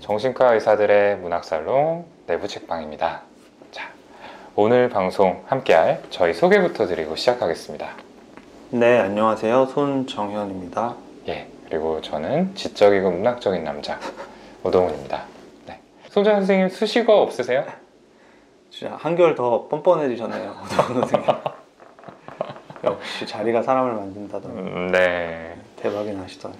정신과 의사들의 문학살롱 내부 책방입니다. 자, 오늘 방송 함께할 저희 소개부터 드리고 시작하겠습니다. 네, 안녕하세요. 손정현입니다. 예, 그리고 저는 지적이고 문학적인 남자 오동훈입니다. 네. 손정현 선생님 수식어 없으세요? 진짜 한결 더 뻔뻔해지셨네요, 오동훈 선생님. 역시 자리가 사람을 만든다더니 네. 대박이 나시더니.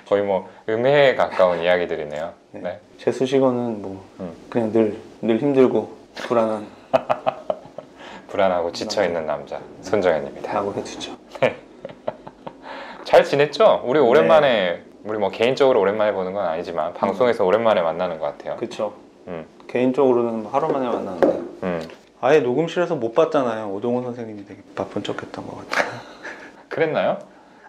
거의 뭐 음해에 가까운 이야기들이네요. 네. 네. 제 수식어는 뭐 그냥 늘 힘들고 불안한 불안하고 지쳐있는 남자 손정현입니다. 라고 해두죠. 잘 지냈죠? 우리 오랜만에 우리 뭐 개인적으로 오랜만에 보는 건 아니지만 방송에서 오랜만에 만나는 것 같아요. 그쵸. 개인적으로는 하루 만에 만났는데 아예 녹음실에서 못 봤잖아요. 오동훈 선생님이 되게 바쁜 척했던 것 같아요. 그랬나요?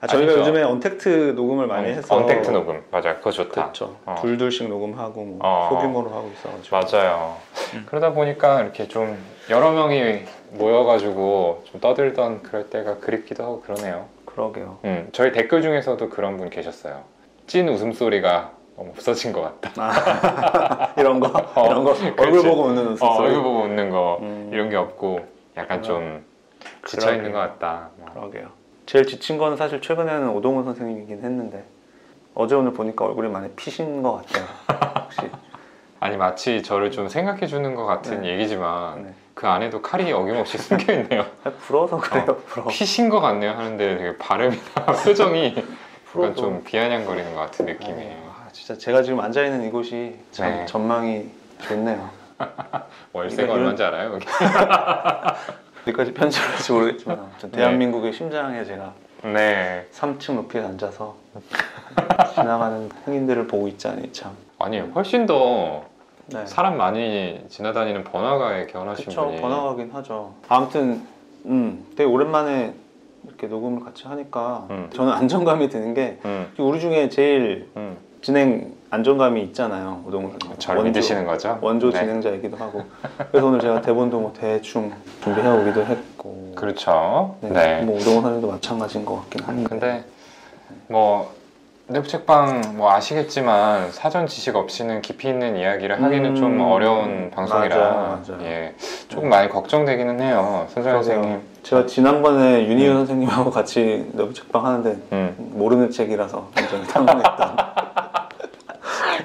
저희가 아니죠. 요즘에 언택트 녹음을 많이 해서 언택트 녹음 맞아요. 그거 좋다. 그렇죠. 둘씩 녹음하고 뭐 소규모로 하고 있어가지고 맞아요. 그러다 보니까 이렇게 좀 여러 명이 모여가지고 좀 떠들던 그럴 때가 그립기도 하고 그러네요. 그러게요. 저희 댓글 중에서도 그런 분 계셨어요. 찐 웃음소리가 없어진 것 같다. 이런 거 얼굴 보고 웃는 웃음소리. 얼굴 보고 웃는 거 이런 게 없고 약간 좀 지쳐있는 것 같다. 그러게요. 제일 지친 거는 사실 최근에는 오동훈 선생님이긴 했는데 어제 오늘 보니까 얼굴이 많이 피신 것 같아요. 혹시 아니 마치 저를 좀 생각해 주는 것 같은 얘기지만 그 안에도 칼이 어김없이 숨겨 있네요. 부러워서 그래요. 부러워. 피신 것 같네요 하는데 되게 발음이나 표정이 약간 좀 비아냥거리는 것 같은 느낌이에요. 진짜 제가 지금 앉아 있는 이곳이 참 전망이 좋네요. 월세가 얼마인지 알아요? 여기? 어디까지 편집할지 모르겠지만 아무튼 대한민국의 심장에 제가 3층 높이에 앉아서 지나가는 행인들을 보고 있자니 참. 아니 훨씬 더 사람 많이 지나다니는 번화가에 결혼하신 분이. 그쵸, 번화가긴 하죠. 아무튼 되게 오랜만에 이렇게 녹음을 같이 하니까 저는 안정감이 드는 게 우리 중에 제일 진행 안정감이 있잖아요. 오동훈 선생님. 저를 믿으시는 거죠? 원조 진행자이기도 하고. 그래서 오늘 제가 대본도 뭐 대충 준비해 오기도 했고. 그렇죠. 뭐 오동훈 선생님도 마찬가지인 것 같긴 한데. 근데 뭐 내부 책방 뭐 아시겠지만 사전 지식 없이는 깊이 있는 이야기를 하기는 좀 어려운 방송이라 맞아요. 예, 조금 많이 걱정되기는 해요. 손정현 선생님. 제가 지난번에 윤희윤 선생님하고 같이 내부 책방 하는데 모르는 책이라서 굉장히 당황했던.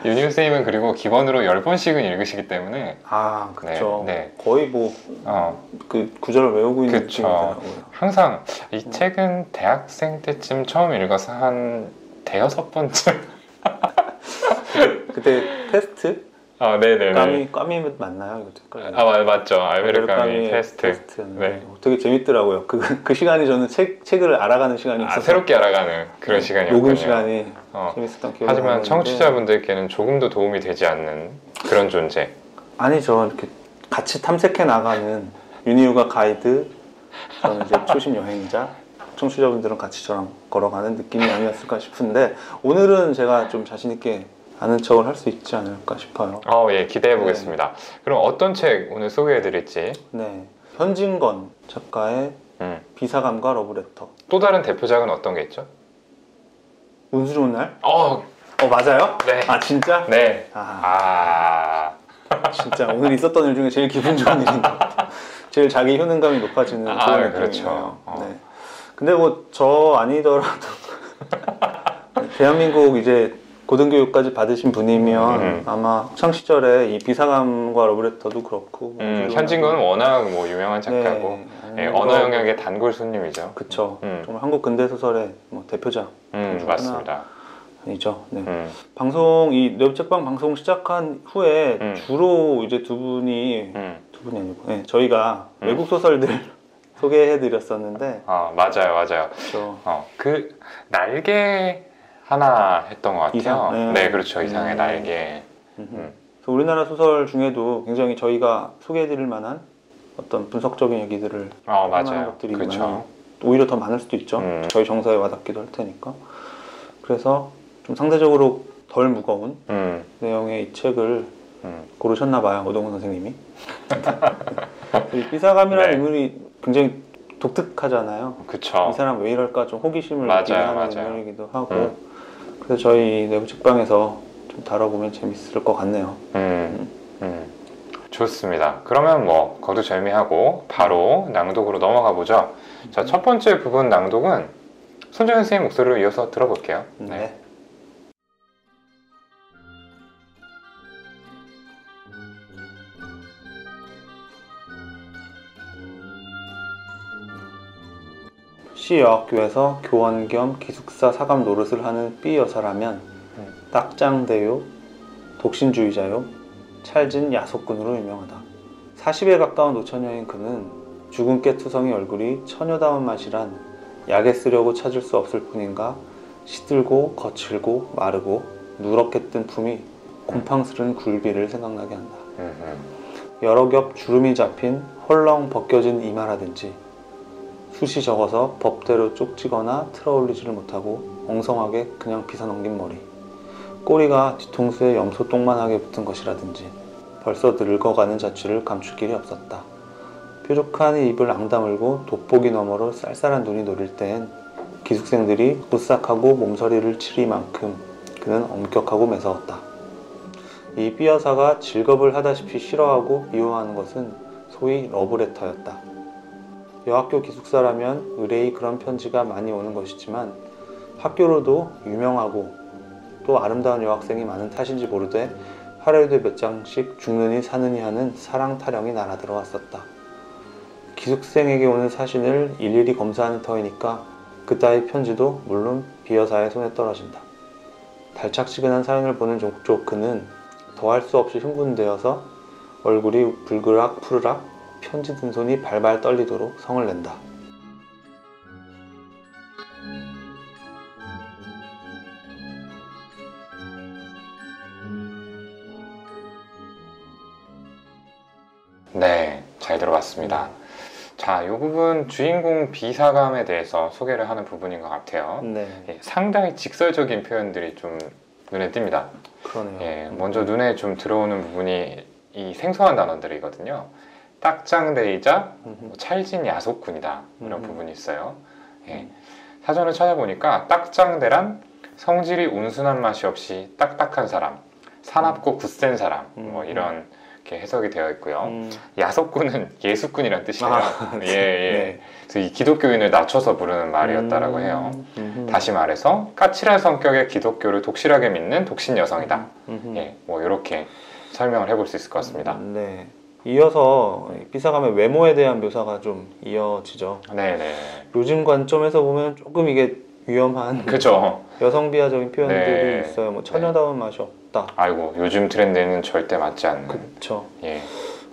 윤희윤 선생님은 그리고 기본으로 10번씩은 읽으시기 때문에 그렇죠. 거의 뭐 그 구절을 외우고 있는 느낌이더라고요. 항상 이 책은 대학생 때쯤 처음 읽어서 한 대여섯 번째 그때 테스트? 네네네. 까미 맞나요? 이거 맞죠. 알베르 까미 테스트. 되게 재밌더라고요. 그 시간이 저는 책을 알아가는 시간이 있어서 새롭게 알아가는 그런 시간이었군요. 녹음 시간이 재밌었던 기억이 하지만 청취자분들께는 조금도 도움이 되지 않는 그런 존재. 아니죠. 이렇게 같이 탐색해 나가는 윤희유가 가이드, 저는 이제 초심 여행자, 청취자분들은 같이 저랑 걸어가는 느낌이 아니었을까 싶은데 오늘은 제가 좀 자신 있게 아는 척을 할 수 있지 않을까 싶어요. 예, 기대해 보겠습니다. 그럼 어떤 책 오늘 소개해 드릴지? 현진건 작가의 비사감과 러브레터. 또 다른 대표작은 어떤 게 있죠? 운수 좋은 날? 맞아요? 네. 진짜? 네. 진짜 오늘 있었던 일 중에 제일 기분 좋은 일인 것 같아요. 제일 자기 효능감이 높아지는 그런 느낌이에요. 그렇죠. 근데 뭐 저 아니더라도 대한민국 이제 고등교육까지 받으신 분이면 아마 학창 시절에 이 비사감과 러브레터도 그렇고 현진건은 워낙 뭐 유명한 작가고 언어 영역의 단골 손님이죠. 그쵸. 정말 한국 근대 소설의 뭐 대표작 맞습니다. 아니죠. 방송 이 내부책방 방송 시작한 후에 주로 이제 두 분이 아니고 저희가 외국 소설들 소개해드렸었는데 맞아요. 그렇죠. 그 날개 하나 했던 것 같아요. 이상? 그렇죠. 이상의 날개. 우리나라 소설 중에도 굉장히 저희가 소개해드릴 만한 어떤 분석적인 얘기들을 맞아요. 것들이 그렇죠. 오히려 더 많을 수도 있죠. 저희 정서에 와닿기도 할 테니까. 그래서 좀 상대적으로 덜 무거운 내용의 이 책을 고르셨나 봐요, 오동훈 선생님이. 이 비사감이라는 인물이 굉장히 독특하잖아요. 그쵸. 이 사람 왜 이럴까 좀 호기심을 느끼게 하는 인물이기도 하고 그래서 저희 내부 책방에서 좀 다뤄보면 재밌을 것 같네요. 좋습니다. 그러면 뭐 거두절미하고 바로 낭독으로 넘어가 보죠. 자, 첫 번째 부분 낭독은 손정현 선생님 목소리로 이어서 들어볼게요. 네. 시 여학교에서 교원 겸 기숙사 사감 노릇을 하는 B 여사라면 딱장대요, 독신주의자요, 찰진 야속꾼으로 유명하다. 40에 가까운 노처녀인 그는 주근깨 투성이 얼굴이 처녀다운 맛이란 약에 쓰려고 찾을 수 없을 뿐인가 시들고 거칠고 마르고 누렇게 뜬 품이 곰팡스런 굴비를 생각나게 한다. 여러 겹 주름이 잡힌 헐렁 벗겨진 이마라든지 숱이 적어서 법대로 쪽지거나 틀어올리지를 못하고 엉성하게 그냥 빗어넘긴 머리, 꼬리가 뒤통수에 염소똥만하게 붙은 것이라든지 벌써 늙어가는 자취를 감출 길이 없었다. 뾰족한 입을 앙다물고 돋보기 너머로 쌀쌀한 눈이 노릴 땐 기숙생들이 오싹하고 몸서리를 치리만큼 그는 엄격하고 매서웠다. 이 B 여사가 직업을 하다시피 싫어하고 미워하는 것은 소위 러브레터였다. 여학교 기숙사라면 의뢰이 그런 편지가 많이 오는 것이지만 학교로도 유명하고 또 아름다운 여학생이 많은 탓인지 모르되 하루에도 몇 장씩 죽느니 사느니 하는 사랑 타령이 날아들어왔었다. 기숙생에게 오는 사신을 일일이 검사하는 터이니까 그따위 편지도 물론 B 여사의 손에 떨어진다. 달착지근한 사연을 보는 족족 그는 더할 수 없이 흥분되어서 얼굴이 불그락 푸르락 편지 든 손이 발발 떨리도록 성을 낸다. 네, 잘 들어봤습니다. 자, 이 부분 주인공 비사감에 대해서 소개를 하는 부분인 것 같아요. 네. 예, 상당히 직설적인 표현들이 좀 눈에 띕니다. 그러네요. 예, 먼저 눈에 좀 들어오는 부분이 이 생소한 단어들이거든요. 딱장대이자 찰진 야속꾼이다, 이런 부분이 있어요. 예, 사전을 찾아보니까 딱장대란 성질이 온순한 맛이 없이 딱딱한 사람, 사납고 굳센 사람, 뭐 이런 이렇게 해석이 되어 있고요. 야속꾼은 예수꾼이란 뜻이에요. 예, 예. 네. 그래서 이 기독교인을 낮춰서 부르는 말이었다라고 해요. 다시 말해서 까칠한 성격의 기독교를 독실하게 믿는 독신 여성이다. 예, 뭐 이렇게 설명을 해볼 수 있을 것 같습니다. 네. 이어서 비사감의 외모에 대한 묘사가 좀 이어지죠. 네네. 요즘 관점에서 보면 조금 이게 위험한 그죠. 여성 비하적인 표현들이 네. 있어요. 뭐 처녀다운 맛이 없다. 아이고, 요즘 트렌드에는 절대 맞지 않는. 그렇죠. 예.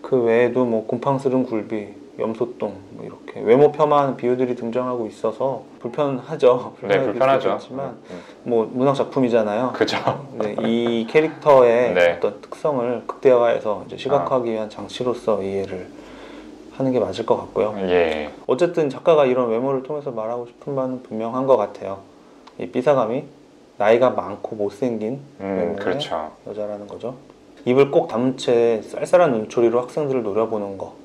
그 외에도 뭐 곰팡스른 굴비, 염소똥 뭐 이렇게 외모 폄하하는 비유들이 등장하고 있어서 불편하죠. 네, 불편하죠. 지만 뭐 문학 작품이잖아요. 그죠. 네, 이 캐릭터의 네. 어떤 특성을 극대화해서 이제 시각화하기 위한 장치로서 이해를 하는 게 맞을 것 같고요. 예. 어쨌든 작가가 이런 외모를 통해서 말하고 싶은 바는 분명한 것 같아요. 이 삐사감이 나이가 많고 못생긴 외모의 그렇죠. 여자라는 거죠. 입을 꼭 다문 채 쌀쌀한 눈초리로 학생들을 노려보는 거.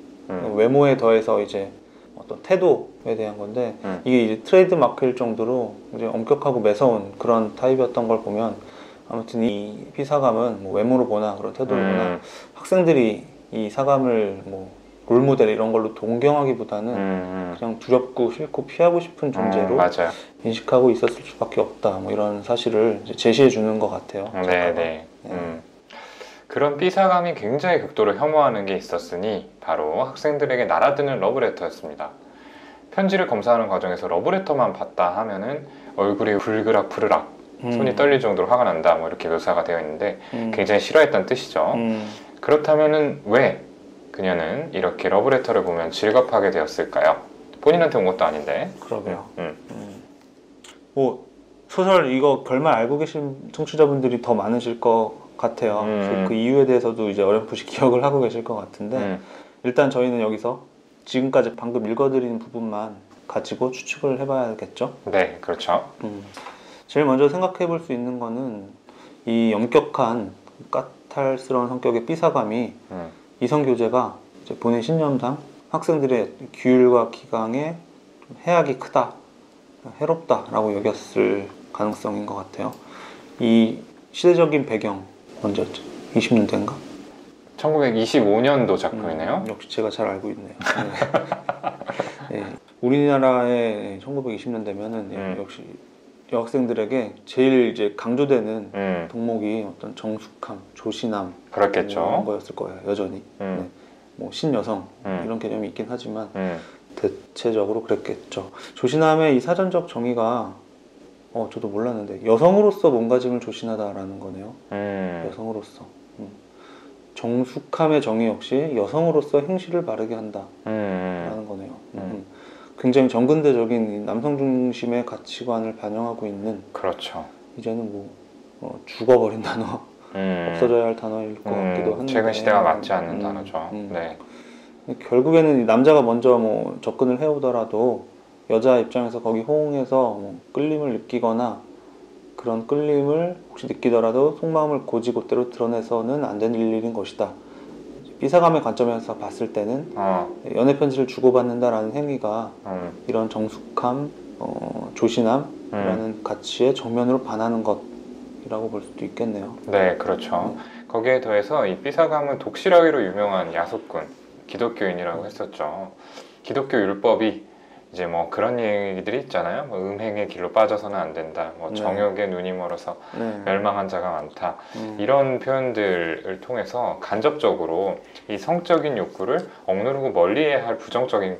외모에 더해서 이제 어떤 태도에 대한 건데 이게 이제 트레이드 마크일 정도로 이제 엄격하고 매서운 그런 타입이었던 걸 보면 아무튼 이 피사감은 뭐 외모로 보나 그런 태도로 보나 학생들이 이 사감을 뭐 롤모델 이런 걸로 동경하기보다는 그냥 두렵고 싫고 피하고 싶은 존재로 맞아요. 인식하고 있었을 수밖에 없다. 뭐 이런 사실을 이제 제시해 주는 것 같아요. 네네. 그런 삐사감이 굉장히 극도로 혐오하는 게 있었으니 바로 학생들에게 날아드는 러브레터였습니다. 편지를 검사하는 과정에서 러브레터만 봤다 하면은 얼굴이 불그락 푸르락 손이 떨릴 정도로 화가 난다, 뭐 이렇게 묘사가 되어 있는데 굉장히 싫어했다는 뜻이죠. 그렇다면은 왜 그녀는 이렇게 러브레터를 보면 질겁하게 되었을까요? 본인한테 온 것도 아닌데. 그러게요. 뭐 소설 이거 결말 알고 계신 청취자분들이 더 많으실 것 같아요. 그 이유에 대해서도 이제 어렴풋이 기억을 하고 계실 것 같은데 일단 저희는 여기서 지금까지 방금 읽어드린 부분만 가지고 추측을 해봐야겠죠? 네, 그렇죠. 제일 먼저 생각해 볼 수 있는 거는 이 엄격한 까탈스러운 성격의 삐사감이 이성교재가 이제 본인 신념상 학생들의 규율과 기강에 해악이 크다, 해롭다라고 여겼을 가능성인 것 같아요. 이 시대적인 배경 언제였죠? 20년대인가? 1925년도 작품이네요. 역시 제가 잘 알고 있네요. 네. 우리나라의 1920년대면은 역시 여학생들에게 제일 이제 강조되는 덕목이 어떤 정숙함, 조신함 그렇겠죠. 이런 거였을 거예요. 여전히 네. 뭐 신여성 이런 개념이 있긴 하지만 대체적으로 그랬겠죠. 조신함의 이 사전적 정의가 저도 몰랐는데 여성으로서 몸가짐을 조신하다라는 거네요. 여성으로서 정숙함의 정의 역시 여성으로서 행실을 바르게 한다라는 거네요. 굉장히 정근대적인 남성 중심의 가치관을 반영하고 있는. 그렇죠. 이제는 뭐 죽어버린 단어, 없어져야 할 단어일 것 같기도 한데 최근 시대가 맞지 않는 단어죠. 네. 결국에는 남자가 먼저 뭐 접근을 해오더라도 여자 입장에서 거기 호응해서 뭐 끌림을 느끼거나 그런 끌림을 혹시 느끼더라도 속마음을 고지곳대로 드러내서는 안 되는 일인 것이다. 삐사감의 관점에서 봤을 때는 연애 편지를 주고받는다라는 행위가 이런 정숙함, 조신함이라는 가치에 정면으로 반하는 것이라고 볼 수도 있겠네요. 네, 그렇죠. 거기에 더해서 이 삐사감은 독실하기로 유명한 야속군, 기독교인이라고 했었죠. 기독교 율법이 이제 뭐 그런 얘기들이 있잖아요. 뭐 음행의 길로 빠져서는 안 된다. 뭐 정욕에 눈이 멀어서 멸망한 자가 많다. 이런 표현들을 통해서 간접적으로 이 성적인 욕구를 억누르고 멀리해야 할 부정적인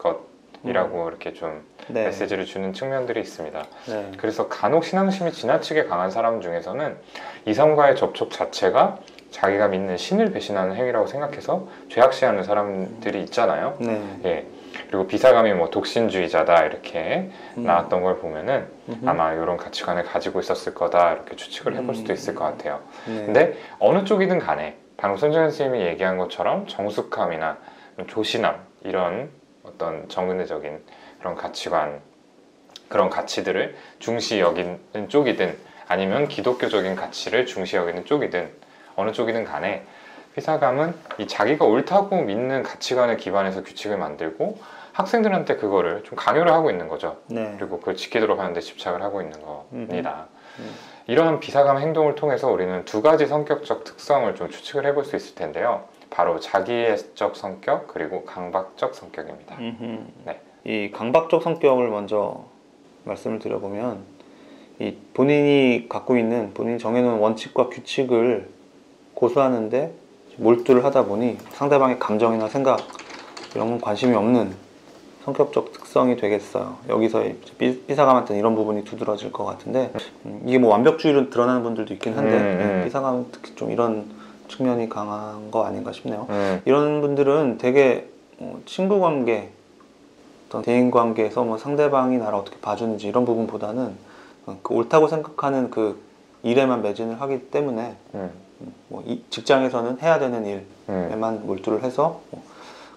것이라고 이렇게 좀 메시지를 주는 측면들이 있습니다. 그래서 간혹 신앙심이 지나치게 강한 사람 중에서는 이성과의 접촉 자체가 자기가 믿는 신을 배신하는 행위라고 생각해서 죄악시하는 사람들이 있잖아요. 예. 그리고 비사감이 뭐 독신주의자다 이렇게 나왔던 걸 보면은 아마 이런 가치관을 가지고 있었을 거다 이렇게 추측을 해볼 수도 있을 것 같아요. 근데 어느 쪽이든 간에 방금 손정현 선생님이 얘기한 것처럼 정숙함이나 조신함 이런 어떤 정근대적인 그런 가치관 그런 가치들을 중시 여기는 쪽이든 아니면 기독교적인 가치를 중시 여기는 쪽이든 어느 쪽이든 간에 피사감은 이 자기가 옳다고 믿는 가치관에 기반해서 규칙을 만들고 학생들한테 그거를 좀 강요를 하고 있는 거죠. 그리고 그걸 지키도록 하는데 집착을 하고 있는 겁니다. 이러한 비사감 행동을 통해서 우리는 두 가지 성격적 특성을 좀 추측을 해볼 수 있을 텐데요. 바로 자기애적 성격 그리고 강박적 성격입니다. 네. 이 강박적 성격을 먼저 말씀을 드려보면 이 본인이 갖고 있는 본인이 정해놓은 원칙과 규칙을 고수하는데 몰두를 하다 보니 상대방의 감정이나 생각 이런 건 관심이 없는 성격적 특성이 되겠어요. 여기서 삐사감한테는 이런 부분이 두드러질 것 같은데 이게 뭐 완벽주의로 드러나는 분들도 있긴 한데 삐사감은 특히 좀 이런 측면이 강한 거 아닌가 싶네요. 이런 분들은 되게 친구관계 어떤 대인관계에서 뭐 상대방이 나를 어떻게 봐주는지 이런 부분보다는 그 옳다고 생각하는 그 일에만 매진을 하기 때문에 뭐 직장에서는 해야 되는 일에만 몰두를 해서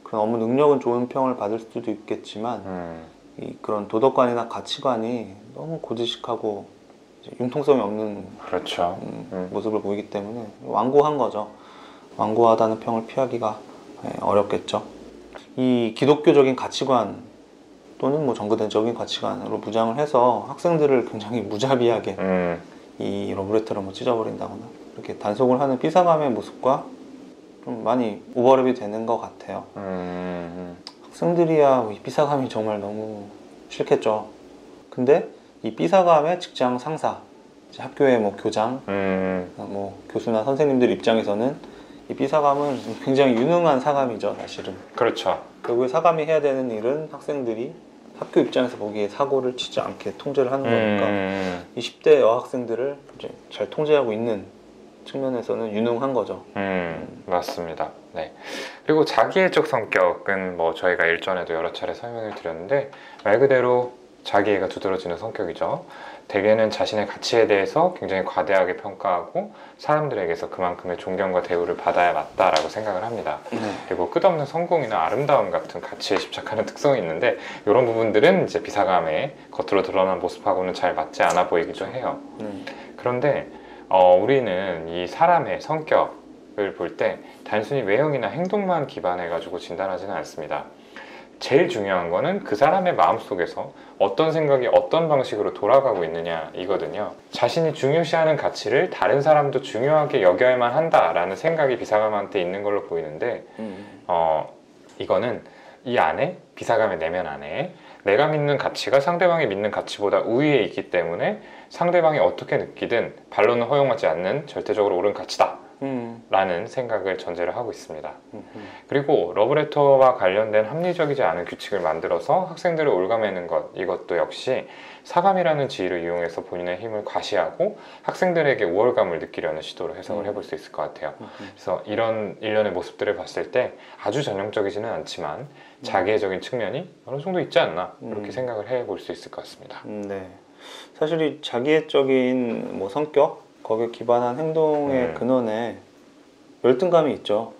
그런 업무 능력은 좋은 평을 받을 수도 있겠지만 그런 도덕관이나 가치관이 너무 고지식하고 융통성이 없는 그렇죠. 모습을 보이기 때문에 완고한 거죠. 완고하다는 평을 피하기가 어렵겠죠. 이 기독교적인 가치관 또는 뭐 정근대적인 가치관으로 무장을 해서 학생들을 굉장히 무자비하게 이 러브레터를 뭐 찢어버린다거나 이렇게 단속을 하는 삐사감의 모습과 좀 많이 오버랩이 되는 것 같아요. 학생들이야 이 삐사감이 정말 너무 싫겠죠. 근데 이 삐사감의 직장 상사, 학교의 뭐 교장, 뭐 교수나 선생님들 입장에서는 이 삐사감은 굉장히 유능한 사감이죠, 사실은. 그렇죠. 결국에 사감이 해야 되는 일은 학생들이 학교 입장에서 보기에 사고를 치지 않게 통제를 하는 거니까 20대 여학생들을 이제 잘 통제하고 있는 측면에서는 유능한 거죠. 맞습니다. 네. 그리고 자기애적 성격은 뭐 저희가 일전에도 여러 차례 설명을 드렸는데 말 그대로 자기애가 두드러지는 성격이죠. 대개는 자신의 가치에 대해서 굉장히 과대하게 평가하고 사람들에게서 그만큼의 존경과 대우를 받아야 맞다라고 생각을 합니다. 그리고 끝없는 성공이나 아름다움 같은 가치에 집착하는 특성이 있는데 이런 부분들은 이제 비사감의 겉으로 드러난 모습하고는 잘 맞지 않아 보이기도 해요. 그런데 우리는 이 사람의 성격을 볼 때 단순히 외형이나 행동만 기반해 가지고 진단하지는 않습니다. 제일 중요한 거는 그 사람의 마음속에서 어떤 생각이 어떤 방식으로 돌아가고 있느냐 이거든요. 자신이 중요시하는 가치를 다른 사람도 중요하게 여겨야만 한다라는 생각이 비사감한테 있는 걸로 보이는데 이거는 이 안에, 비사감의 내면 안에 내가 믿는 가치가 상대방이 믿는 가치보다 우위에 있기 때문에 상대방이 어떻게 느끼든 반론은 허용하지 않는 절대적으로 옳은 가치다 라는 생각을 전제를 하고 있습니다. 그리고 러브레터와 관련된 합리적이지 않은 규칙을 만들어서 학생들을 올가매는 것, 이것도 역시 사감이라는 지위를 이용해서 본인의 힘을 과시하고 학생들에게 우월감을 느끼려는 시도로 해석을 해볼 수 있을 것 같아요. 그래서 이런 일련의 모습들을 봤을 때 아주 전형적이지는 않지만 자기애적인 측면이 어느 정도 있지 않나 이렇게 생각을 해볼 수 있을 것 같습니다. 네. 사실 이 자기애적인 뭐 성격, 거기에 기반한 행동의 근원에 열등감이 있죠.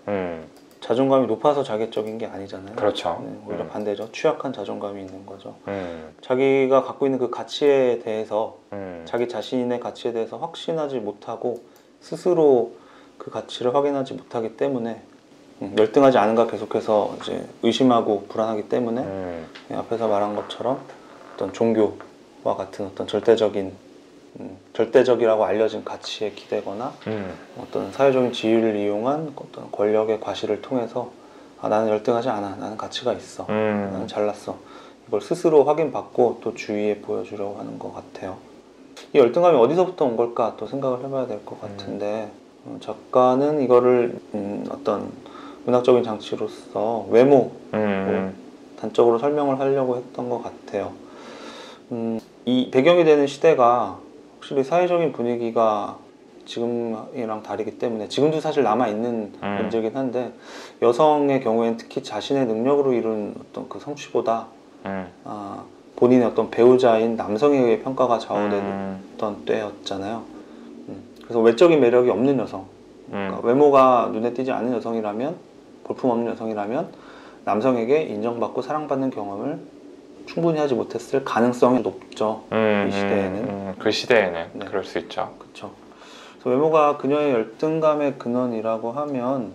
자존감이 높아서 자기애적인 게 아니잖아요. 그렇죠. 네, 오히려 반대죠. 취약한 자존감이 있는 거죠. 자기가 갖고 있는 그 가치에 대해서 자기 자신의 가치에 대해서 확신하지 못하고 스스로 그 가치를 확인하지 못하기 때문에 열등하지 않은가 계속해서 이제 의심하고 불안하기 때문에 앞에서 말한 것처럼 어떤 종교와 같은 어떤 절대적이라고 알려진 가치에 기대거나 어떤 사회적인 지위를 이용한 어떤 권력의 과시를 통해서 나는 열등하지 않아, 나는 가치가 있어, 나는 잘났어, 이걸 스스로 확인받고 또 주위에 보여주려고 하는 것 같아요. 이 열등감이 어디서부터 온 걸까 또 생각을 해봐야 될 것 같은데 작가는 이거를 어떤 문학적인 장치로서 외모 단적으로 설명을 하려고 했던 것 같아요. 이 배경이 되는 시대가 확실히 사회적인 분위기가 지금이랑 다르기 때문에 지금도 사실 남아있는 문제긴 한데 여성의 경우에는 특히 자신의 능력으로 이룬 어떤 그 성취보다 본인의 어떤 배우자인 남성에 의해 평가가 좌우되던 때였잖아요. 그래서 외적인 매력이 없는 여성, 그러니까 외모가 눈에 띄지 않는 여성이라면, 볼품없는 여성이라면 남성에게 인정받고 사랑받는 경험을 충분히 하지 못했을 가능성이 높죠. 이 시대에는. 그 시대에는 네. 그럴 수 있죠. 그렇죠. 그래서 외모가 그녀의 열등감의 근원이라고 하면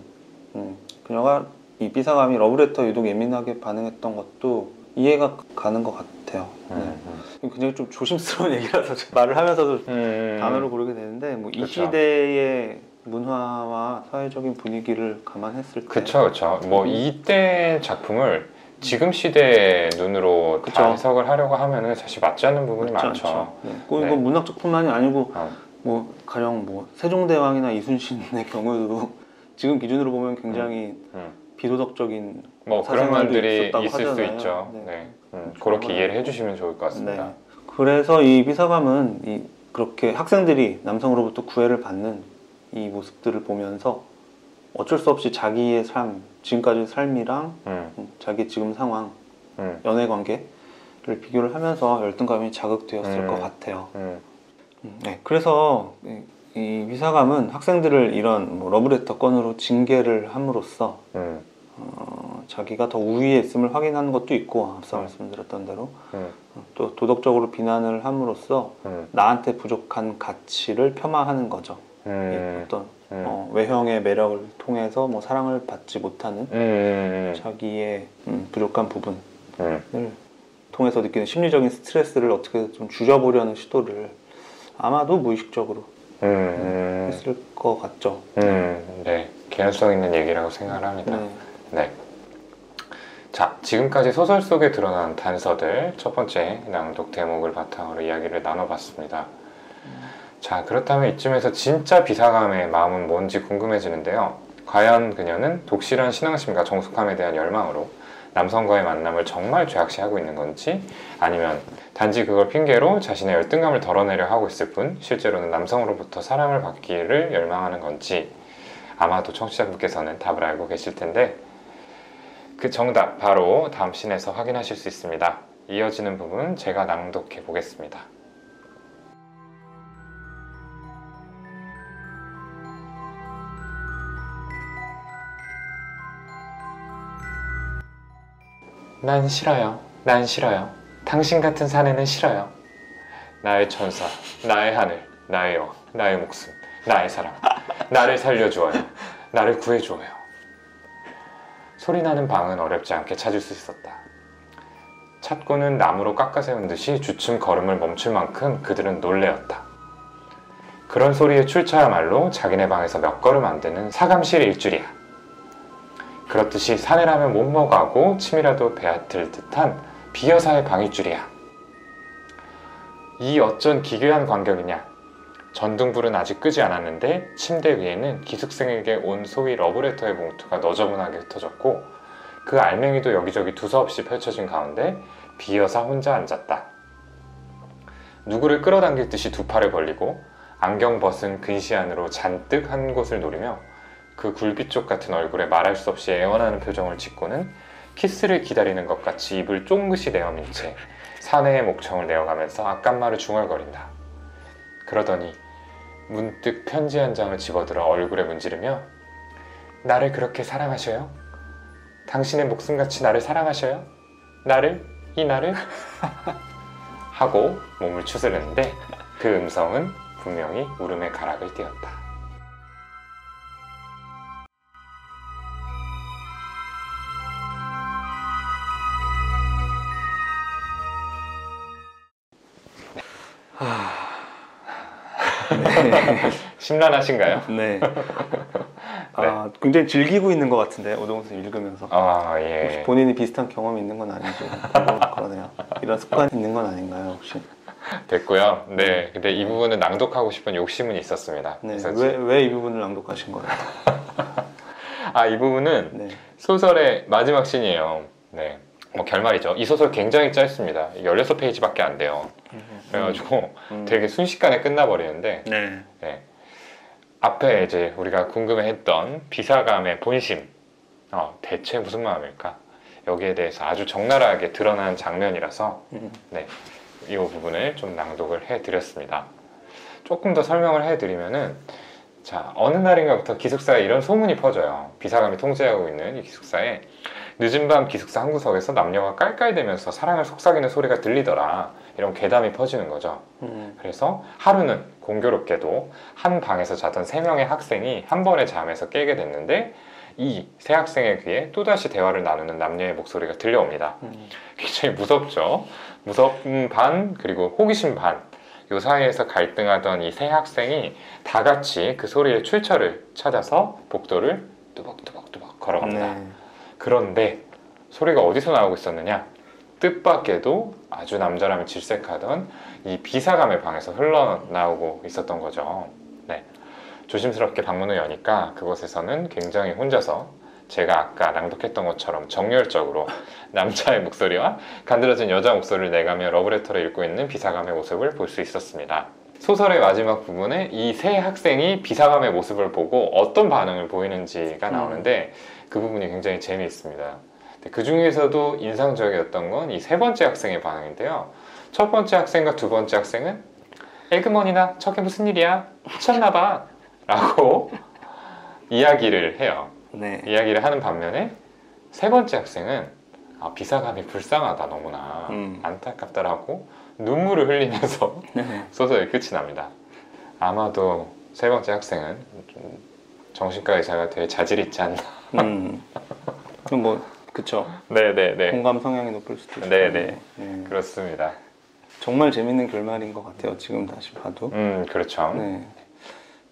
그녀가 이 비사감이 러브레터 유독 예민하게 반응했던 것도 이해가 가는 것 같아요. 네. 굉장히 좀 조심스러운 얘기라서 말을 하면서도 단어를 고르게 되는데 뭐 이 시대의 문화와 사회적인 분위기를 감안했을 때 그렇죠. 뭐 이때 작품을 지금 시대의 눈으로 다 해석을 하려고 하면은 사실 맞지 않는 부분이 많죠. 네. 꼭 이건 문학작품만이 아니고 뭐 가령 뭐 세종대왕이나 이순신의 경우도 지금 기준으로 보면 굉장히 비도덕적인 뭐 그런 면들이 있을 하잖아요. 수 있죠. 네. 그렇게 이해를 해주시면 좋을 것 같습니다. 네. 그래서 이 비사감은 그렇게 학생들이 남성으로부터 구애를 받는 이 모습들을 보면서 어쩔 수 없이 자기의 삶, 지금까지의 삶이랑 자기 지금 상황, 연애 관계를 비교를 하면서 열등감이 자극되었을 것 같아요. 네, 그래서 이 비사감은 학생들을 이런 뭐 러브레터 건으로 징계를 함으로써 자기가 더 우위에 있음을 확인하는 것도 있고 앞서 말씀드렸던 대로 또 도덕적으로 비난을 함으로써 나한테 부족한 가치를 표마하는 거죠. 어떤 외형의 매력을 통해서 뭐 사랑을 받지 못하는 자기의 부족한 부분을 통해서 느끼는 심리적인 스트레스를 어떻게 좀 줄여보려는 시도를 아마도 무의식적으로 했을 것 같죠. 네, 개연성 있는 얘기라고 생각을 합니다. 네. 자, 지금까지 소설 속에 드러난 단서들 첫 번째 낭독 대목을 바탕으로 이야기를 나눠봤습니다. 자, 그렇다면 이쯤에서 진짜 비사감의 마음은 뭔지 궁금해지는데요. 과연 그녀는 독실한 신앙심과 정숙함에 대한 열망으로 남성과의 만남을 정말 죄악시하고 있는 건지, 아니면 단지 그걸 핑계로 자신의 열등감을 덜어내려 하고 있을 뿐 실제로는 남성으로부터 사랑을 받기를 열망하는 건지, 아마도 청취자분께서는 답을 알고 계실 텐데 그 정답 바로 다음 씬에서 확인하실 수 있습니다. 이어지는 부분 제가 낭독해 보겠습니다. 난 싫어요. 난 싫어요. 당신 같은 사내는 싫어요. 나의 천사, 나의 하늘, 나의 여왕, 나의 목숨, 나의 사랑, 나를 살려주어요. 나를 구해주어요. 소리나는 방은 어렵지 않게 찾을 수 있었다. 찾고는 나무로 깎아 세운 듯이 주춤 걸음을 멈출 만큼 그들은 놀래었다. 그런 소리의 출처야말로 자기네 방에서 몇 걸음 안 되는 사감실 일줄이야. 그렇듯이 사내라면 못 먹어가고 침이라도 배앗들 듯한 비여사의 방일 줄이야. 이 어쩐 기괴한 광경이냐. 전등불은 아직 끄지 않았는데 침대 위에는 기숙생에게 온 소위 러브레터의 봉투가 너저분하게 흩어졌고 그 알맹이도 여기저기 두서없이 펼쳐진 가운데 비여사 혼자 앉았다. 누구를 끌어당길 듯이 두 팔을 벌리고 안경 벗은 근시 안으로 잔뜩 한 곳을 노리며 그 굴비쪽 같은 얼굴에 말할 수 없이 애원하는 표정을 짓고는 키스를 기다리는 것 같이 입을 쫑긋이 내어민 채 사내의 목청을 내어가면서 아깐말을 중얼거린다. 그러더니 문득 편지 한 장을 집어들어 얼굴에 문지르며 나를 그렇게 사랑하셔요? 당신의 목숨같이 나를 사랑하셔요? 나를? 이 나를? 하고 몸을 추스르는데 그 음성은 분명히 울음의 가락을 띄었다. 네. 심란하신가요? 네. 아, 굉장히 즐기고 있는 것 같은데 오동훈 선생님 읽으면서. 아, 혹시 예. 본인이 비슷한 경험이 있는 건 아니죠? 그러네요. 이런 습관이 있는 건 아닌가요, 혹시? 됐고요. 네, 근데 이 부분은 낭독하고 싶은 욕심은 있었습니다. 네. 그래서 왜 이 부분을 낭독하신 거예요? 이 부분은 네. 소설의 마지막 씬이에요. 네, 뭐 결말이죠. 이 소설 굉장히 짧습니다. 16페이지밖에 안 돼요. 그래가지고 되게 순식간에 끝나버리는데 네. 네. 앞에 이제 우리가 궁금해했던 비사감의 본심, 대체 무슨 마음일까? 여기에 대해서 아주 적나라하게 드러난 장면이라서 네, 이 부분을 좀 낭독을 해드렸습니다. 조금 더 설명을 해드리면은 자, 어느 날인가부터 기숙사에 이런 소문이 퍼져요. 비사감이 통제하고 있는 이 기숙사에 늦은 밤 기숙사 한 구석에서 남녀가 깔깔대면서 사랑을 속삭이는 소리가 들리더라. 이런 괴담이 퍼지는 거죠. 그래서 하루는 공교롭게도 한 방에서 자던 3명의 학생이 한 번에 잠에서 깨게 됐는데 이 세 학생의 귀에 또다시 대화를 나누는 남녀의 목소리가 들려옵니다. 굉장히 무섭죠. 무섭음 반 그리고 호기심 반. 요 사이에서 갈등하던 이 세 학생이 다 같이 그 소리의 출처를 찾아서 복도를 뚜벅뚜벅뚜벅 걸어갑니다. 네. 그런데 소리가 어디서 나오고 있었느냐? 뜻밖에도 아주 남자라면 질색하던 이 비사감의 방에서 흘러나오고 있었던 거죠. 네. 조심스럽게 방문을 여니까 그곳에서는 굉장히 혼자서 제가 아까 낭독했던 것처럼 정열적으로 남자의 목소리와 간드러진 여자 목소리를 내가며 러브레터를 읽고 있는 비사감의 모습을 볼 수 있었습니다. 소설의 마지막 부분에 이 세 학생이 비사감의 모습을 보고 어떤 반응을 보이는지가 나오는데 그 부분이 굉장히 재미있습니다. 그 중에서도 인상적이었던 건 이 세 번째 학생의 반응인데요. 첫 번째 학생과 두 번째 학생은 에그머니나 저게 무슨 일이야? 미쳤나봐 라고 이야기를 해요. 네. 이야기를 하는 반면에 세 번째 학생은 비사감이 불쌍하다 너무나 안타깝다라고 눈물을 흘리면서 네. 소설이 끝이 납니다. 아마도 세 번째 학생은 좀 정신과 의사가 되게 자질이 있지 않나. 그럼 뭐 그쵸. 네네네. 공감 성향이 높을 수도 있고. 네네. 네. 그렇습니다. 정말 재밌는 결말인 것 같아요. 지금 다시 봐도. 그렇죠. 네.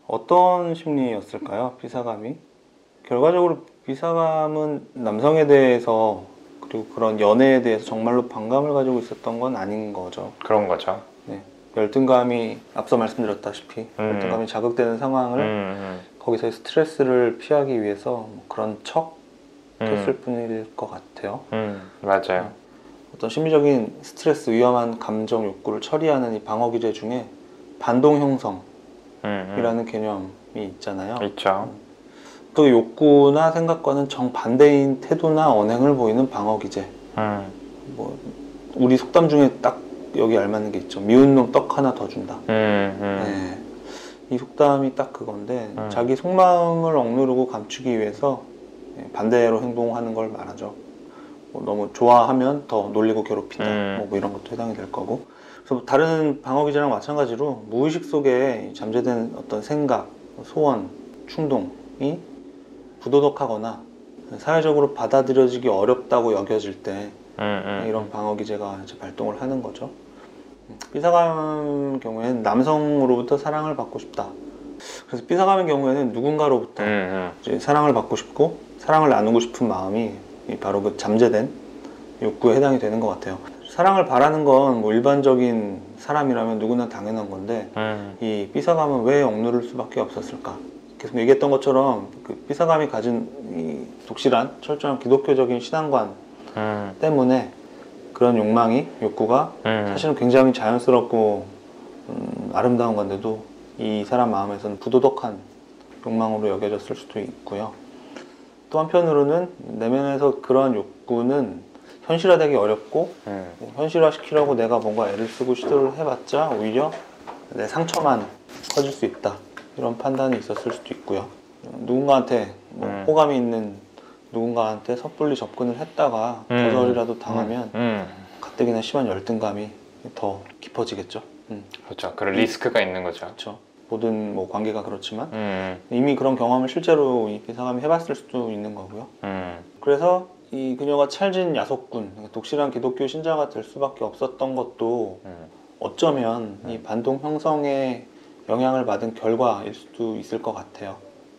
어떤 심리였을까요? 비사감이? 결과적으로 비사감은 남성에 대해서 그리고 그런 연애에 대해서 정말로 반감을 가지고 있었던 건 아닌 거죠. 그런 거죠. 네. 열등감이 앞서 말씀드렸다시피 열등감이 자극되는 상황을 거기서의 스트레스를 피하기 위해서 뭐 그런 척 했을 뿐일 것 같아요. 맞아요. 어떤 심리적인 스트레스, 위험한 감정, 욕구를 처리하는 이 방어 기제 중에 반동 형성이라는 개념이 있잖아요. 있죠. 또 욕구나 생각과는 정반대인 태도나 언행을 보이는 방어 기제. 뭐 우리 속담 중에 딱 여기 알맞는 게 있죠. 미운 놈 떡 하나 더 준다. 네. 이 속담이 딱 그건데 자기 속마음을 억누르고 감추기 위해서 반대로 행동하는 걸 말하죠. 뭐 너무 좋아하면 더 놀리고 괴롭힌다. 뭐 이런 것도 해당이 될 거고. 그래서 다른 방어 기제랑 마찬가지로 무의식 속에 잠재된 어떤 생각, 소원, 충동이 부도덕하거나 사회적으로 받아들여지기 어렵다고 여겨질 때 이런 방어 기제가 이제 발동을 하는 거죠. 삐사감 경우에는 남성으로부터 사랑을 받고 싶다. 그래서 삐사감의 경우에는 누군가로부터 이제 사랑을 받고 싶고 사랑을 나누고 싶은 마음이 바로 그 잠재된 욕구에 해당이 되는 것 같아요. 사랑을 바라는 건 뭐 일반적인 사람이라면 누구나 당연한 건데 이 삐사감은 왜 억누를 수밖에 없었을까? 계속 얘기했던 것처럼 그 삐사감이 가진 이 독실한 철저한 기독교적인 신앙관 때문에 그런 욕구가 사실은 굉장히 자연스럽고 아름다운 건데도 이 사람 마음에서는 부도덕한 욕망으로 여겨졌을 수도 있고요. 또 한편으로는 내면에서 그러한 욕구는 현실화되기 어렵고 현실화시키려고 내가 뭔가 애를 쓰고 시도를 해봤자 오히려 내 상처만 커질 수 있다. 이런 판단이 있었을 수도 있고요. 누군가한테 호감이 있는 누군가한테 섣불리 접근을 했다가 거절이라도 당하면 가뜩이나 심한 열등감이 더 깊어지겠죠. 그렇죠. 그런 리스크가 있는 거죠. 그렇죠. 모든 뭐 관계가 그렇지만 이미 그런 경험을 실제로 이 삐사감이 해봤을 수도 있는 거고요. 그래서 이 그녀가 찰진 야속군, 독실한 기독교 신자가 될 수밖에 없었던 것도 어쩌면 이 반동 형성에 영향을 받은 결과일 수도 있을 것 같아요.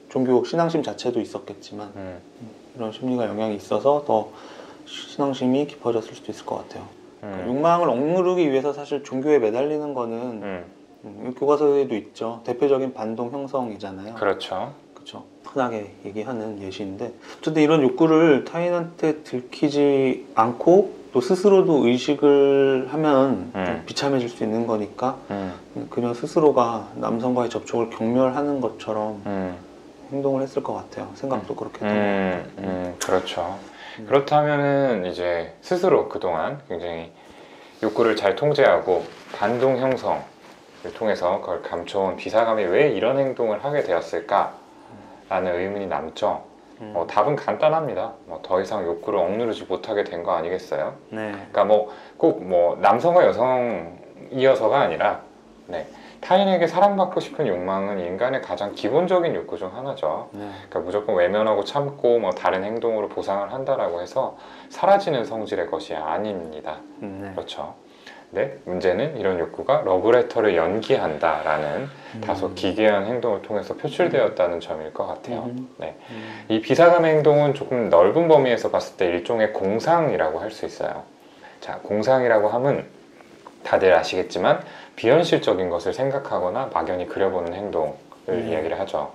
종교 신앙심 자체도 있었겠지만 이런 심리가 영향이 있어서 더 신앙심이 깊어졌을 수도 있을 것 같아요. 그러니까 욕망을 억누르기 위해서 사실 종교에 매달리는 거는 교과서에도 있죠. 대표적인 반동 형성이잖아요. 그렇죠. 그렇죠. 흔하게 얘기하는 예시인데 어쨌든 이런 욕구를 타인한테 들키지 않고 또 스스로도 의식을 하면 좀 비참해질 수 있는 거니까 그녀 스스로가 남성과의 접촉을 경멸하는 것처럼 행동을 했을 것 같아요. 생각도 그렇게 했던 것 같아요. 그렇죠. 그렇다면은 이제 스스로 그동안 굉장히 욕구를 잘 통제하고 반동 형성을 통해서 그걸 감춰온 비사감이 왜 이런 행동을 하게 되었을까? 라는 의문이 남죠. 답은 간단합니다. 더 이상 욕구를 억누르지 못하게 된 거 아니겠어요? 네. 그러니까 꼭 남성과 여성이어서가 아니라 타인에게 사랑받고 싶은 욕망은 인간의 가장 기본적인 욕구 중 하나죠. 그러니까 무조건 외면하고 참고 다른 행동으로 보상을 한다라고 해서 사라지는 성질의 것이 아닙니다. 그렇죠. 네, 문제는 이런 욕구가 러브레터를 연기한다라는 다소 기괴한 행동을 통해서 표출되었다는 점일 것 같아요. 네. 이 비사감의 행동은 조금 넓은 범위에서 봤을 때 일종의 공상이라고 할 수 있어요. 자, 공상이라고 하면 다들 아시겠지만 비현실적인 것을 생각하거나 막연히 그려보는 행동을 이야기를 하죠.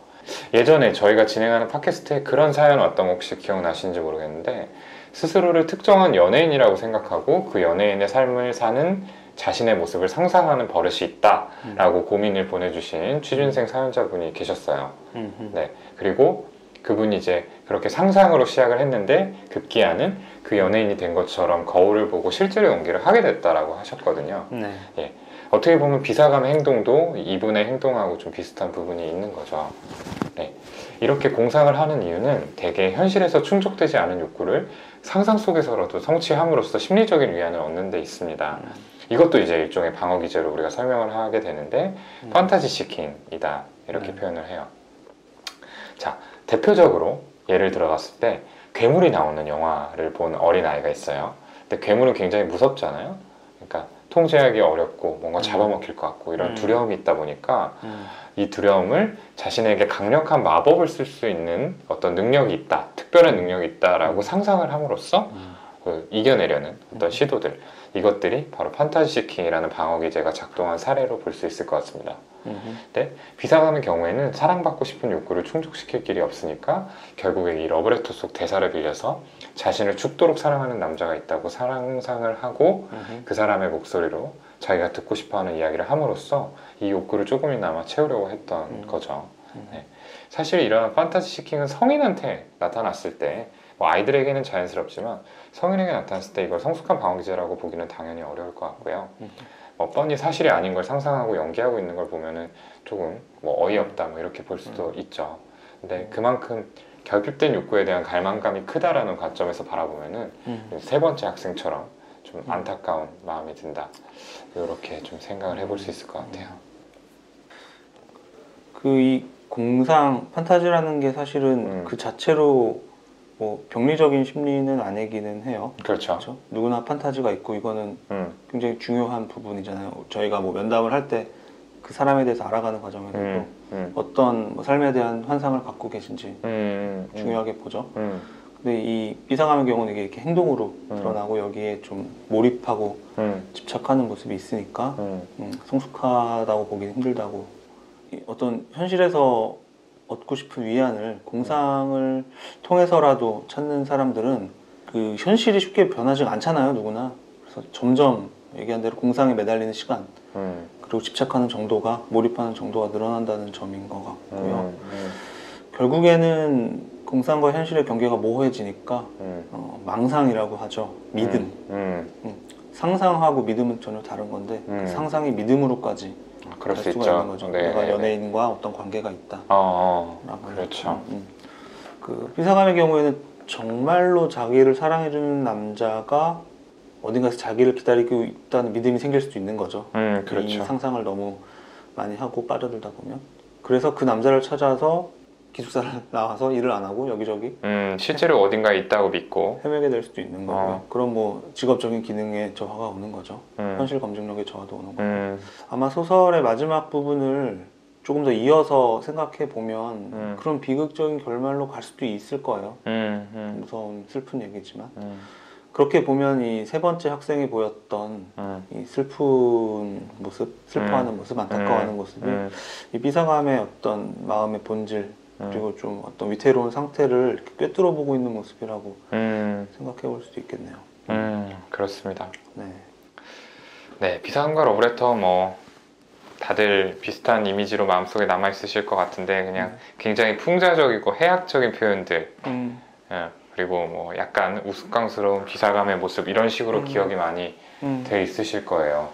예전에 저희가 진행하는 팟캐스트에 그런 사연 어떤 거 혹시 기억나시는지 모르겠는데 스스로를 특정한 연예인이라고 생각하고 그 연예인의 삶을 사는 자신의 모습을 상상하는 버릇이 있다라고 고민을 보내주신 취준생 사연자분이 계셨어요. 네, 그리고 그분이 이제 그렇게 상상으로 시작을 했는데 급기야는 그 연예인이 된 것처럼 거울을 보고 실제로 연기를 하게 됐다라고 하셨거든요. 예, 어떻게 보면 비사감의 행동도 이분의 행동하고 좀 비슷한 부분이 있는 거죠. 네, 이렇게 공상을 하는 이유는 대개 현실에서 충족되지 않은 욕구를 상상 속에서라도 성취함으로써 심리적인 위안을 얻는 데 있습니다. 이것도 이제 일종의 방어 기제로 우리가 설명을 하게 되는데 판타지 시킹이다 이렇게 표현을 해요. 자, 대표적으로 예를 들어갔을 때 괴물이 나오는 영화를 본 어린아이가 있어요. 근데 괴물은 굉장히 무섭잖아요. 그러니까 통제하기 어렵고 뭔가 잡아먹힐 것 같고 이런 두려움이 있다 보니까 이 두려움을 자신에게 강력한 마법을 쓸 수 있는 어떤 능력이 있다, 특별한 능력이 있다라고 상상을 함으로써 이겨내려는 어떤 시도들, 이것들이 바로 판타지 시킹이라는 방어 기제가 작동한 사례로 볼 수 있을 것 같습니다. 근데 비사감의 경우에는 사랑받고 싶은 욕구를 충족시킬 길이 없으니까 결국에 이 러브레터 속 대사를 빌려서 자신을 죽도록 사랑하는 남자가 있다고 상상을 하고 그 사람의 목소리로 자기가 듣고 싶어하는 이야기를 함으로써 이 욕구를 조금이나마 채우려고 했던 거죠. 네. 사실 이런 판타지 시킹은 성인한테 나타났을 때 아이들에게는 자연스럽지만 성인에게 나타났을 때 이걸 성숙한 방어 기제라고 보기는 당연히 어려울 것 같고요. 뻔히 사실이 아닌 걸 상상하고 연기하고 있는 걸 보면은 조금 어이없다 이렇게 볼 수도 있죠. 근데 그만큼 결핍된 욕구에 대한 갈망감이 크다라는 관점에서 바라보면은 세 번째 학생처럼 좀 안타까운 마음이 든다. 이렇게 좀 생각을 해볼 수 있을 것 같아요. 이 공상 판타지라는 게 사실은 그 자체로 뭐 병리적인 심리는 아니기는 해요. 그렇죠. 그렇죠? 누구나 판타지가 있고 이거는 굉장히 중요한 부분이잖아요. 저희가 뭐 면담을 할 때 그 사람에 대해서 알아가는 과정에서도 어떤 뭐 삶에 대한 환상을 갖고 계신지 중요하게 보죠. 근데 이 비상함의 경우는 이게 이렇게 행동으로 드러나고 여기에 좀 몰입하고 집착하는 모습이 있으니까 성숙하다고 보기는 힘들다고. 어떤 현실에서 얻고 싶은 위안을 공상을 통해서라도 찾는 사람들은 그 현실이 쉽게 변하지 않잖아요, 누구나. 그래서 점점 얘기한 대로 공상에 매달리는 시간 그리고 집착하는 정도가, 몰입하는 정도가 늘어난다는 점인 것 같고요. 결국에는 공상과 현실의 경계가 모호해지니까 망상이라고 하죠. 믿음. 상상하고 믿음은 전혀 다른 건데 그 상상이 믿음으로까지 그럴 갈 수 수가 있죠. 있는 거죠. 네, 내가 네, 연예인과 어떤 관계가 있다. 그렇죠. 그 비상함의 경우에는 정말로 자기를 사랑해주는 남자가 어딘가에서 자기를 기다리고 있다는 믿음이 생길 수도 있는 거죠. 그렇죠. 이 상상을 너무 많이 하고 빠져들다 보면. 그래서 그 남자를 찾아서 기숙사를 나와서 일을 안 하고 여기저기 실제로 어딘가에 있다고 믿고 헤매게 될 수도 있는 거고요. 그럼 뭐 직업적인 기능에 저하가 오는 거죠. 현실 검증력에 저하도 오는 거고. 아마 소설의 마지막 부분을 조금 더 이어서 생각해 보면 그런 비극적인 결말로 갈 수도 있을 거예요. 무서운 슬픈 얘기지만 그렇게 보면 이 세 번째 학생이 보였던 이 슬픈 모습, 슬퍼하는 모습, 안타까워하는 모습이 이 비상함의 어떤 마음의 본질 그리고 좀 어떤 위태로운 상태를 이렇게 꿰뚫어 보고 있는 모습이라고 생각해 볼 수도 있겠네요. 그렇습니다. 네. 네, 비상함과 러브레터 뭐 다들 비슷한 이미지로 마음속에 남아 있으실 것 같은데 그냥 굉장히 풍자적이고 해학적인 표현들 그리고 뭐 약간 우스꽝스러운 비사감의 모습 이런 식으로 기억이 많이 돼 있으실 거예요.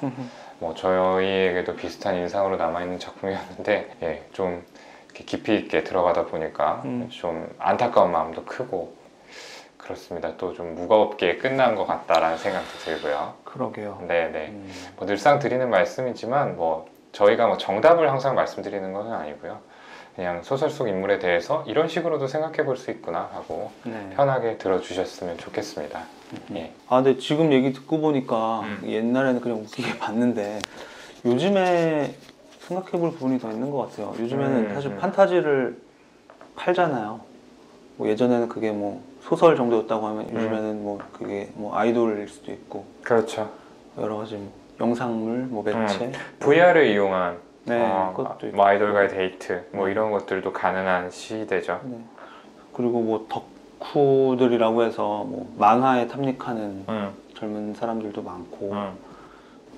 뭐 저희에게도 비슷한 인상으로 남아있는 작품이었는데 예, 좀 이렇게 깊이 있게 들어가다 보니까 좀 안타까운 마음도 크고 그렇습니다. 또 좀 무겁게 끝난 것 같다라는 생각도 들고요. 그러게요. 네네. 뭐 늘상 드리는 말씀이지만 뭐 저희가 뭐 정답을 항상 말씀드리는 것은 아니고요. 그냥 소설 속 인물에 대해서 이런 식으로도 생각해 볼 수 있구나 하고 편하게 들어주셨으면 좋겠습니다. 예. 아, 근데 지금 얘기 듣고 보니까 옛날에는 그냥 웃기게 봤는데 요즘에 생각해 볼 부분이 더 있는 것 같아요. 요즘에는 사실 판타지를 팔잖아요. 뭐 예전에는 그게 뭐 소설 정도였다고 하면 요즘에는 뭐 그게 뭐 아이돌일 수도 있고 그렇죠. 여러 가지 뭐 영상물, 뭐 매체 VR을 이용한 그것도 있고. 뭐 아이돌과의 데이트 뭐 이런 것들도 가능한 시대죠. 그리고 뭐 덕후들이라고 해서 뭐 만화에 탐닉하는 젊은 사람들도 많고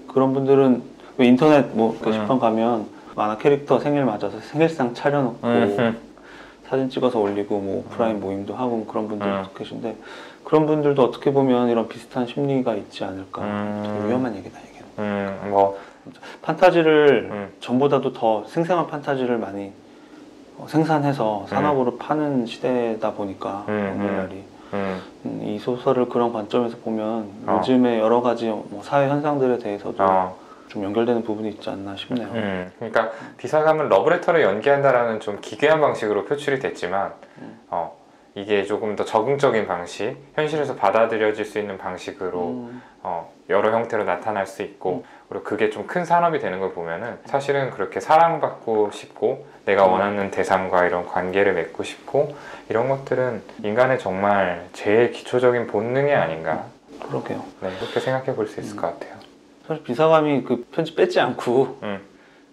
그런 분들은 왜 인터넷 뭐 게시판 가면 만화 캐릭터 생일 맞아서 생일상 차려놓고 사진 찍어서 올리고 뭐 오프라인 모임도 하고 그런 분들도 계신데 그런 분들도 어떻게 보면 이런 비슷한 심리가 있지 않을까. 되게 위험한 얘기다 이게. 뭐 판타지를 전보다도 더 생생한 판타지를 많이 생산해서 산업으로 파는 시대다 보니까 오늘날이 이 소설을 그런 관점에서 보면 요즘의 여러 가지 뭐 사회 현상들에 대해서도 좀 연결되는 부분이 있지 않나 싶네요. 그러니까 비사감은 러브레터를 연기한다라는 좀 기괴한 방식으로 표출이 됐지만 이게 조금 더 적응적인 방식, 현실에서 받아들여질 수 있는 방식으로 여러 형태로 나타날 수 있고 그리고 그게 좀 큰 산업이 되는 걸 보면은 사실은 그렇게 사랑받고 싶고 내가 원하는 대상과 이런 관계를 맺고 싶고 이런 것들은 인간의 정말 제일 기초적인 본능이 아닌가. 그러게요. 네, 그렇게 생각해 볼 수 있을 것 같아요. 사실 비사감이 그 편지 뺏지 않고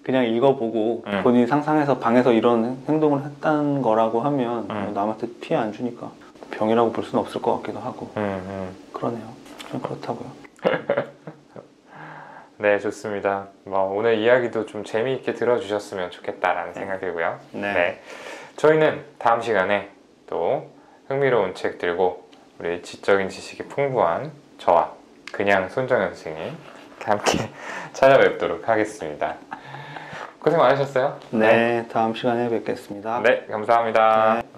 그냥 읽어보고 본인이 상상해서 방에서 이런 행동을 했다는 거라고 하면 남한테 피해 안 주니까 병이라고 볼 수는 없을 것 같기도 하고 그러네요. 좀 그렇다고요. 네, 좋습니다. 뭐 오늘 이야기도 좀 재미있게 들어주셨으면 좋겠다라는 생각이 들고요. 네. 저희는 다음 시간에 또 흥미로운 책 들고 우리 지적인 지식이 풍부한 저와 그냥 손정현 선생님 함께 찾아뵙도록 하겠습니다. 고생 많으셨어요. 네, 다음 시간에 뵙겠습니다. 네, 감사합니다. 네.